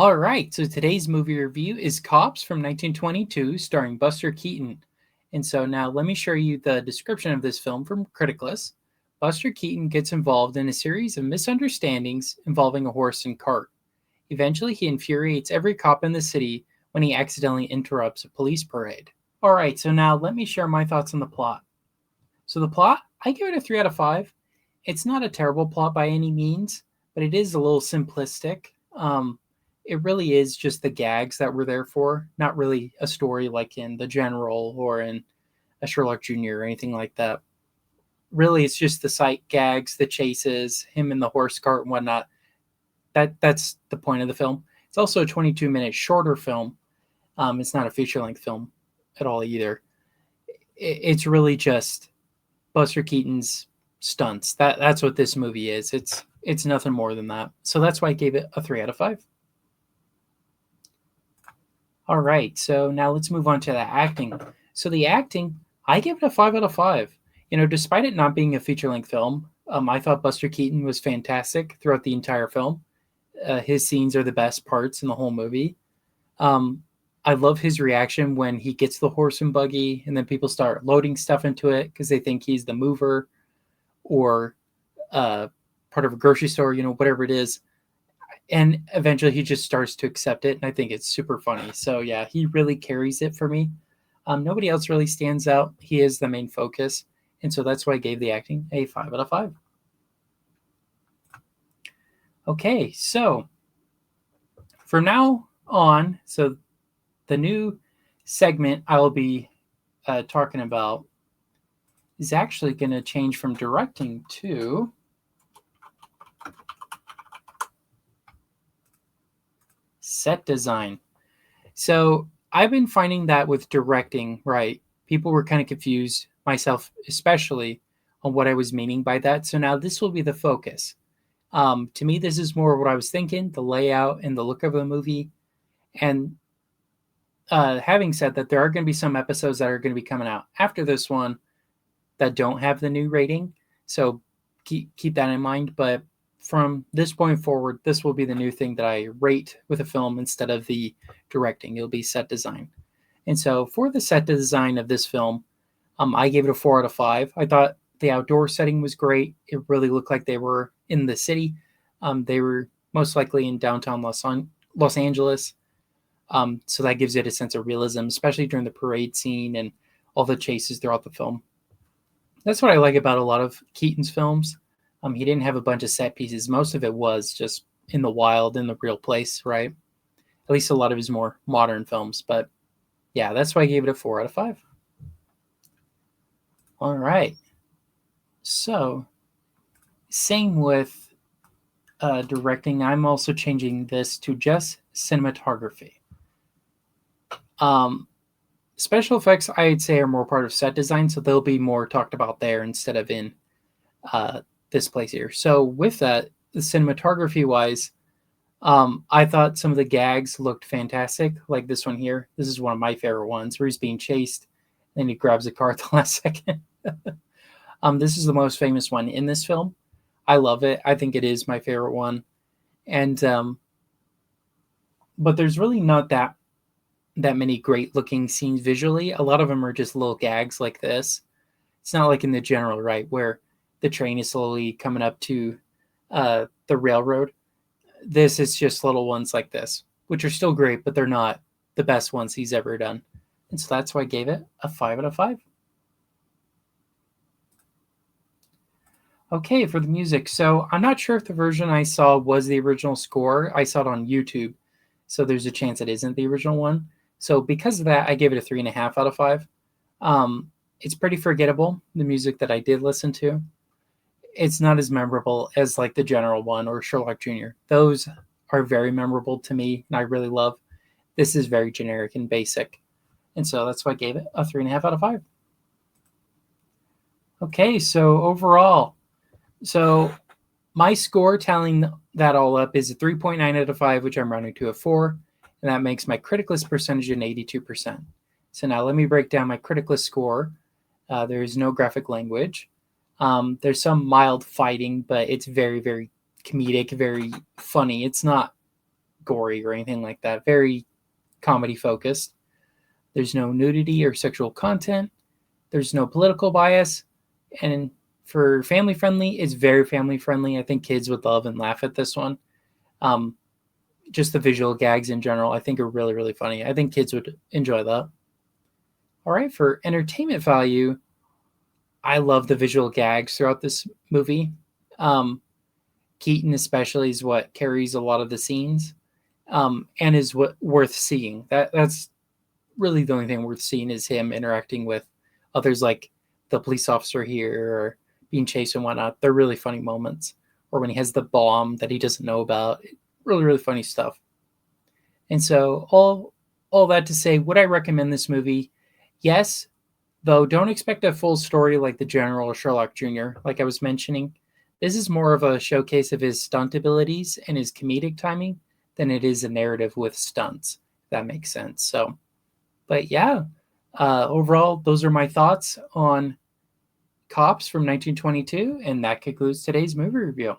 All right, so today's movie review is Cops from 1922, starring Buster Keaton. And so now let me show you the description of this film from Criticlist. Buster Keaton gets involved in a series of misunderstandings involving a horse and cart. Eventually, he infuriates every cop in the city when he accidentally interrupts a police parade. All right, so now let me share my thoughts on the plot. So, the plot, I give it a 3 out of 5. It's not a terrible plot by any means, but it is a little simplistic. It really is just the gags that we're there for, not really a story like in The General or in a Sherlock Jr. or anything like that. Really, it's just the sight gags, the chases, him in the horse cart and whatnot. That's the point of the film. It's also a 22-minute shorter film. It's not a feature-length film at all either. It's really just Buster Keaton's stunts. That's what this movie is. It's nothing more than that. So that's why I gave it a 3 out of 5. All right, so now let's move on to the acting. So the acting, I give it a 5 out of 5. Despite it not being a feature-length film, I thought Buster Keaton was fantastic throughout the entire film. His scenes are the best parts in the whole movie. I love his reaction when he gets the horse and buggy, and then people start loading stuff into it because they think he's the mover or part of a grocery store, whatever it is. And eventually he just starts to accept it, and I think it's super funny. So yeah, he really carries it for me. Nobody else really stands out. He is the main focus, and so that's why I gave the acting a 5 out of 5. Okay, so from now on, so the new segment I will be talking about is actually going to change from directing to set design. So I've been finding that with directing, right, people were kind of confused, myself especially, on what I was meaning by that. So now this will be the focus. To me, this is more what I was thinking, the layout and the look of the movie. And having said that, there are going to be some episodes that are going to be coming out after this one that don't have the new rating. So keep that in mind. But from this point forward, this will be the new thing that I rate with a film instead of the directing. It'll be set design. And so for the set design of this film, I gave it a 4 out of 5. I thought the outdoor setting was great. It really looked like they were in the city. They were most likely in downtown Los Angeles. So that gives it a sense of realism, especially during the parade scene and all the chases throughout the film. That's what I like about a lot of Keaton's films. He didn't have a bunch of set pieces. Most of it was just in the wild, in the real place, right? At least a lot of his more modern films. But yeah, that's why I gave it a 4 out of 5. All right. So, same with directing. I'm also changing this to just cinematography. Special effects, I'd say, are more part of set design, so they'll be more talked about there instead of in this place here. So with that, the cinematography wise, I thought some of the gags looked fantastic, like this one here. This is one of my favorite ones, where he's being chased, and he grabs a car at the last second. This is the most famous one in this film. I love it. I think it is my favorite one. And but there's really not that many great looking scenes visually. A lot of them are just little gags like this. It's not like in The General, right, where the train is slowly coming up to the railroad. This is just little ones like this, which are still great, but they're not the best ones he's ever done. And so that's why I gave it a 5 out of 5. Okay, for the music. So I'm not sure if the version I saw was the original score. I saw it on YouTube, so there's a chance it isn't the original one. So because of that, I gave it a 3.5 out of 5. It's pretty forgettable, the music that I did listen to. It's not as memorable as like the General one or Sherlock Jr. Those are very memorable to me, and I really love. This is very generic and basic. And so that's why I gave it a 3.5 out of 5. Okay, so overall, so my score tallying that all up is a 3.9 out of 5, which I'm rounding to a 4, and that makes my criticalist percentage an 82%. So now let me break down my criticalist score. There is no graphic language. There's some mild fighting, but it's very, very comedic, very funny. It's not gory or anything like that. Very comedy focused. There's no nudity or sexual content. There's no political bias. And for family friendly, it's very family friendly. I think kids would love and laugh at this one. Um, just the visual gags in general, I think are really, really funny. I think kids would enjoy that. All right, for entertainment value, I love the visual gags throughout this movie. Um, Keaton, especially, is what carries a lot of the scenes, and is what worth seeing. That's really the only thing worth seeing is him interacting with others, like the police officer here, or being chased and whatnot. They're really funny moments. Or when he has the bomb that he doesn't know about, really, really funny stuff. And so all that to say, would I recommend this movie? Yes, though don't expect a full story like The General or Sherlock Jr., like I was mentioning. This is more of a showcase of his stunt abilities and his comedic timing than it is a narrative with stunts, if that makes sense. So, but yeah, overall, those are my thoughts on Cops from 1922, and that concludes today's movie review.